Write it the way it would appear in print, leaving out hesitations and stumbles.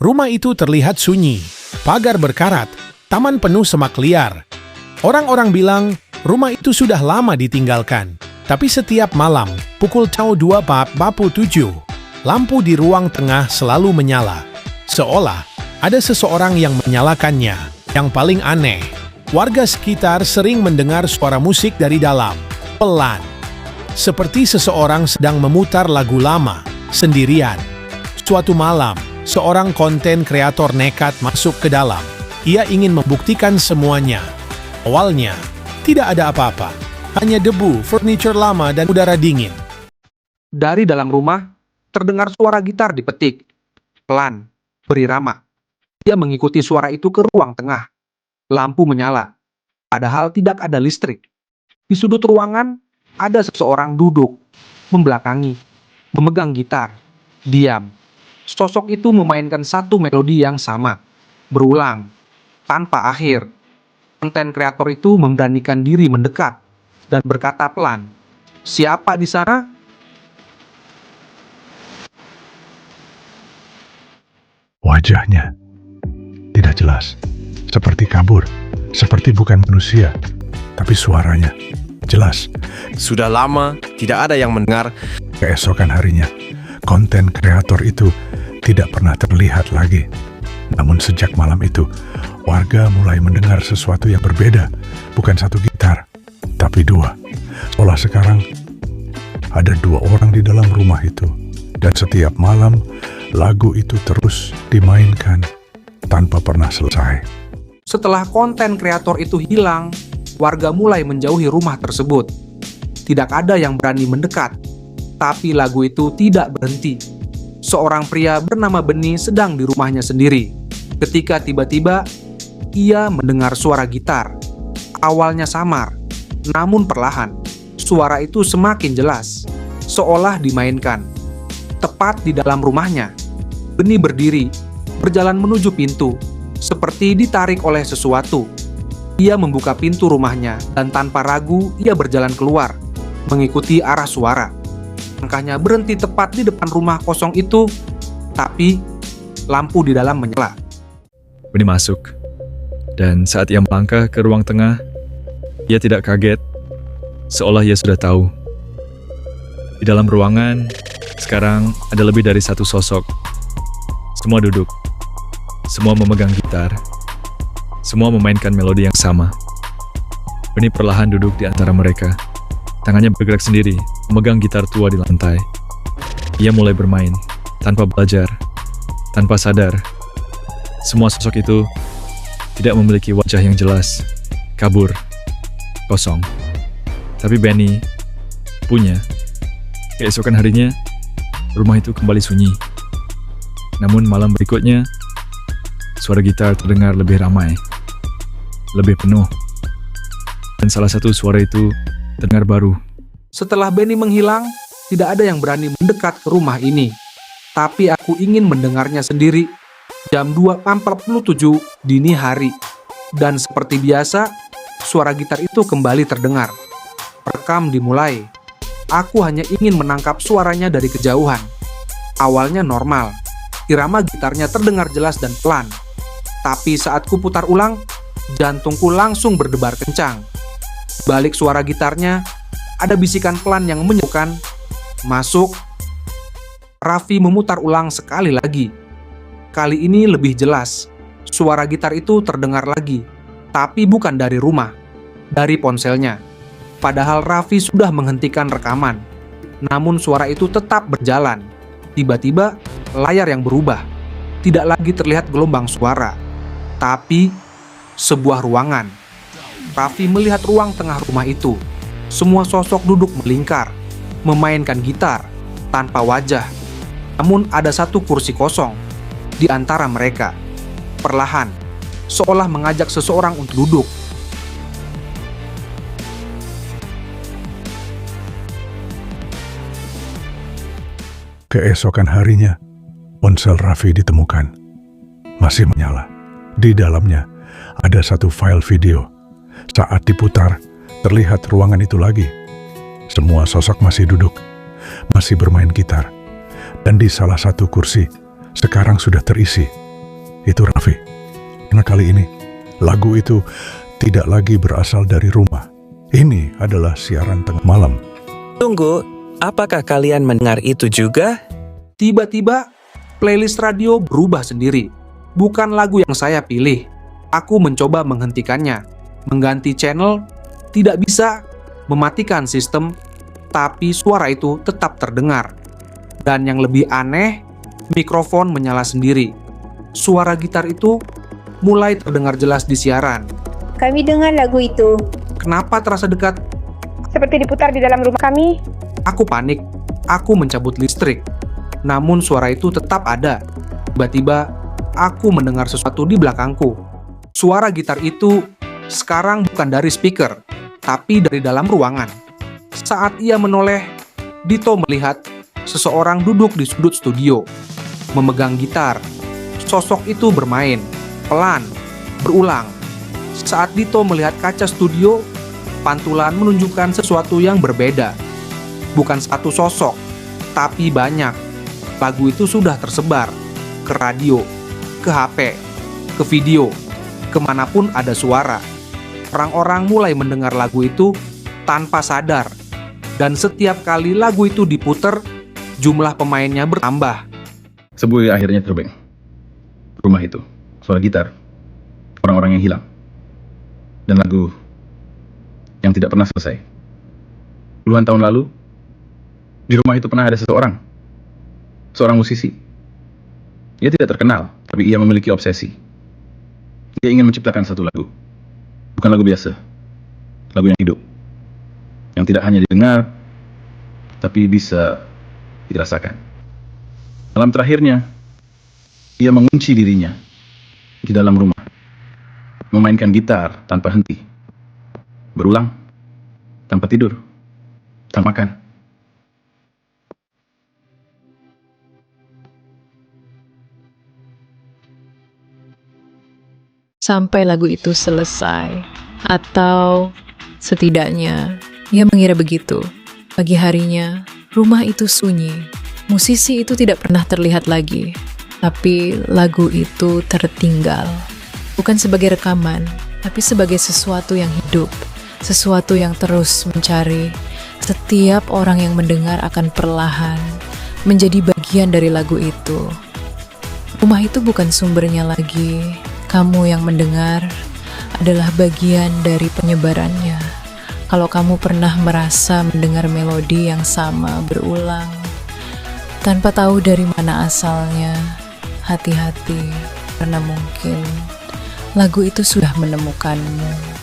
Rumah itu terlihat sunyi, pagar berkarat, taman penuh semak liar. Orang-orang bilang rumah itu sudah lama ditinggalkan. Tapi setiap malam, pukul 2:47, lampu di ruang tengah selalu menyala. Seolah ada seseorang yang menyalakannya. Yang paling aneh, warga sekitar sering mendengar suara musik dari dalam, pelan. Seperti seseorang sedang memutar lagu lama, sendirian. Suatu malam, seorang konten kreator nekat masuk ke dalam. Ia ingin membuktikan semuanya. Awalnya, tidak ada apa-apa. Hanya debu, furniture lama, dan udara dingin. Dari dalam rumah, terdengar suara gitar dipetik. Pelan, berirama. Dia mengikuti suara itu ke ruang tengah. Lampu menyala. Padahal tidak ada listrik. Di sudut ruangan, ada seseorang duduk, membelakangi, memegang gitar, diam. Sosok itu memainkan satu melodi yang sama, berulang, tanpa akhir. Konten kreator itu memberanikan diri mendekat dan berkata pelan, "Siapa di sana?" Wajahnya tidak jelas, seperti kabur, seperti bukan manusia, tapi suaranya jelas. Sudah lama tidak ada yang mendengar. Keesokan harinya, konten kreator itu tidak pernah terlihat lagi. Namun sejak malam itu, warga mulai mendengar sesuatu yang berbeda. Bukan satu gitar, tapi dua. Seolah sekarang ada dua orang di dalam rumah itu. Dan setiap malam, lagu itu terus dimainkan tanpa pernah selesai. Setelah konten kreator itu hilang, warga mulai menjauhi rumah tersebut. Tidak ada yang berani mendekat, tapi lagu itu tidak berhenti. Seorang pria bernama Benny sedang di rumahnya sendiri. Ketika tiba-tiba, ia mendengar suara gitar. Awalnya samar, namun perlahan, suara itu semakin jelas, seolah dimainkan. Tepat di dalam rumahnya, Benny berdiri, berjalan menuju pintu, seperti ditarik oleh sesuatu. Ia membuka pintu rumahnya, dan tanpa ragu, ia berjalan keluar, mengikuti arah suara. Langkahnya berhenti tepat di depan rumah kosong itu, tapi lampu di dalam menyala. Benny masuk, dan saat ia melangkah ke ruang tengah, ia tidak kaget, seolah ia sudah tahu. Di dalam ruangan, sekarang ada lebih dari satu sosok. Semua duduk, semua memegang gitar, semua memainkan melodi yang sama. Benny perlahan duduk di antara mereka. Tangannya bergerak sendiri, memegang gitar tua di lantai. Ia mulai bermain, tanpa belajar, tanpa sadar. Semua sosok itu tidak memiliki wajah yang jelas, kabur, kosong. Tapi Benny punya. Keesokan harinya, rumah itu kembali sunyi. Namun malam berikutnya, suara gitar terdengar lebih ramai, lebih penuh. Dan salah satu suara itu terdengar baru. Setelah Benny menghilang, tidak ada yang berani mendekat ke rumah ini. Tapi aku ingin mendengarnya sendiri. Jam 2:47 dini hari. Dan seperti biasa, suara gitar itu kembali terdengar. Rekam dimulai. Aku hanya ingin menangkap suaranya dari kejauhan. Awalnya normal. Irama gitarnya terdengar jelas dan pelan. Tapi saat ku putar ulang, jantungku langsung berdebar kencang. Balik suara gitarnya, ada bisikan pelan yang menyukan. Masuk. Raffi memutar ulang sekali lagi. Kali ini lebih jelas. Suara gitar itu terdengar lagi, tapi bukan dari rumah, dari ponselnya. Padahal Raffi sudah menghentikan rekaman. Namun suara itu tetap berjalan. Tiba-tiba, layar yang berubah. Tidak lagi terlihat gelombang suara, tapi sebuah ruangan. Raffi melihat ruang tengah rumah itu. Semua sosok duduk melingkar, memainkan gitar, tanpa wajah. Namun ada satu kursi kosong di antara mereka. Perlahan, seolah mengajak seseorang untuk duduk. Keesokan harinya, ponsel Raffi ditemukan. Masih menyala. Di dalamnya ada satu file video. Saat diputar, terlihat ruangan itu lagi. Semua sosok masih duduk, masih bermain gitar. Dan di salah satu kursi, sekarang sudah terisi Itu Raffi. Karena kali ini, lagu itu tidak lagi berasal dari rumah. Ini adalah siaran tengah malam. Tunggu, apakah kalian mendengar itu juga? Tiba-tiba, playlist radio berubah sendiri. Bukan lagu yang saya pilih. Aku mencoba menghentikannya. Mengganti channel, tidak bisa. Mematikan sistem, tapi suara itu tetap terdengar. Dan yang lebih aneh, mikrofon menyala sendiri. Suara gitar itu mulai terdengar jelas di siaran. Kami dengar lagu itu, Kenapa terasa dekat? seperti diputar di dalam rumah kami. Aku panik. Aku mencabut listrik. Namun suara itu tetap ada. Tiba-tiba, aku mendengar sesuatu di belakangku. Suara gitar itu sekarang bukan dari speaker, tapi dari dalam ruangan. Saat ia menoleh, Dito melihat seseorang duduk di sudut studio, memegang gitar. Sosok itu bermain, pelan, berulang. Saat Dito melihat kaca studio, pantulan menunjukkan sesuatu yang berbeda. Bukan satu sosok, tapi banyak. Lagu itu sudah tersebar ke radio, ke HP, ke video, kemanapun ada suara. Orang-orang mulai mendengar lagu itu tanpa sadar. Dan setiap kali lagu itu diputer, jumlah pemainnya bertambah. Sebuah akhirnya terbang. Rumah itu, suara gitar, orang-orang yang hilang, dan lagu yang tidak pernah selesai. Puluhan tahun lalu, di rumah itu pernah ada seorang musisi. Ia tidak terkenal, tapi ia memiliki obsesi. Dia ingin menciptakan satu lagu, bukan lagu biasa, lagu yang hidup, yang tidak hanya didengar, tapi bisa dirasakan. Malam terakhirnya, ia mengunci dirinya di dalam rumah, memainkan gitar tanpa henti, berulang, tanpa tidur, tanpa makan. Sampai lagu itu selesai, atau setidaknya ia mengira begitu. Pagi harinya, rumah itu sunyi. Musisi itu tidak pernah terlihat lagi, tapi lagu itu tertinggal. Bukan sebagai rekaman, tapi sebagai sesuatu yang hidup, sesuatu yang terus mencari. Setiap orang yang mendengar akan perlahan menjadi bagian dari lagu itu. Rumah itu bukan sumbernya lagi. Kamu yang mendengar adalah bagian dari penyebarannya. Kalau kamu pernah merasa mendengar melodi yang sama berulang, tanpa tahu dari mana asalnya, hati-hati, karena mungkin lagu itu sudah menemukanmu.